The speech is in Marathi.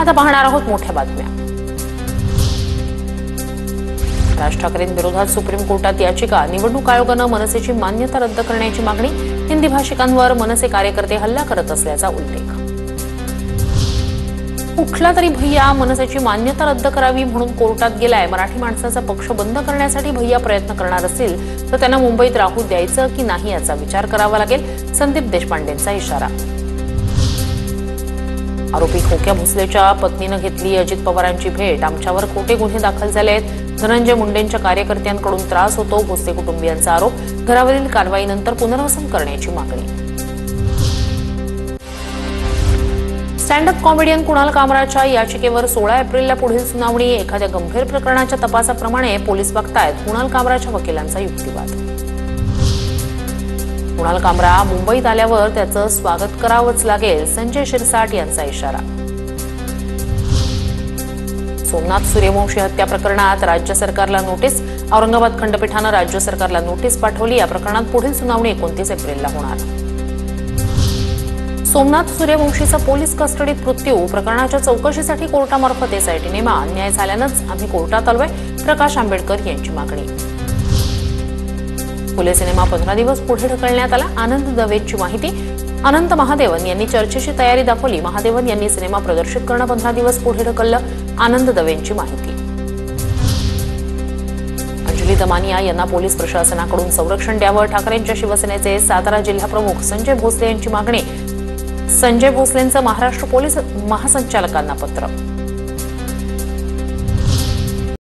आता पाहणार आहोत मोठ्या बातम्या। राज ठाकरेंविरोधात सुप्रीम कोर्टात याचिका, निवडणूक आयोगानं मनसेची मान्यता रद्द करण्याची मागणी, हिंदी भाषिकांवर मनसे कार्यकर्ते हल्ला करत असल्याचा उल्लेख। कुठला तरी भैया मनसेची मान्यता रद्द करावी म्हणून कोर्टात गेलाय। मराठी माणसाचा पक्ष बंद करण्यासाठी भैया प्रयत्न करणार असेल तर त्यांना मुंबईत राहू द्यायचं की नाही याचा विचार करावा लागेल, संदीप देशपांडेंचा इशारा। आरोपी खोक्या भोसलेच्या पत्नीनं घेतली अजित पवारांची भेट, आमच्यावर खोटे गुन्हे दाखल झाले आहेत। धनंजय मुंडेंच्या कार्यकर्त्यांकडून त्रास होतो, भोसले कुटुंबियांचा आरोप। घरावरील कारवाईनंतर पुनर्वसन करण्याची मागणी। स्टँड अप कॉमेडियन कुणाल कामराच्या याचिकेवर 16 एप्रिलला पुढील सुनावणी। एखाद्या गंभीर प्रकरणाच्या तपासाप्रमाणे पोलीस बघतायत, कुणाल कामराच्या वकिलांचा युक्तिवाद। कुणाल कामरा मुंबईत आल्यावर त्याचं स्वागत करावंच लागेल, संजय शिरसाट यांचा इशारा। सोमनाथ सूर्यवंशी हत्या प्रकरणात राज्य सरकारला नोटीस, औरंगाबाद खंडपीठानं राज्य सरकारला नोटीस पाठवली। या प्रकरणात पुढील सुनावणी 29 एप्रिलला होणार। सोमनाथ सूर्यवंशीचा पोलीस कस्टडीत मृत्यू, प्रकरणाच्या चौकशीसाठी कोर्टामार्फत एसआयटी नेमा। अन्याय झाल्यानंच आम्ही कोर्टात आलोय, प्रकाश आंबेडकर यांची मागणी। फुले सिनेमा 15 दिवस पुढे ढकलण्यात आला, आनंद दवेची माहिती। अनंत महादेवन यांनी चर्चेची तयारी दाखवली, महादेवन यांनी सिनेमा प्रदर्शित करणं 15 दिवस पुढे ढकललं, आनंद दवेची माहिती। अंजली दमानिया यांना पोलीस प्रशासनाकडून संरक्षण द्यावं, ठाकरेंच्या शिवसेनेचे सातारा जिल्हा प्रमुख संजय भोसले यांची मागणी। संजय भोसलेंचं महाराष्ट्र पोलीस महासंचालकांना पत्र।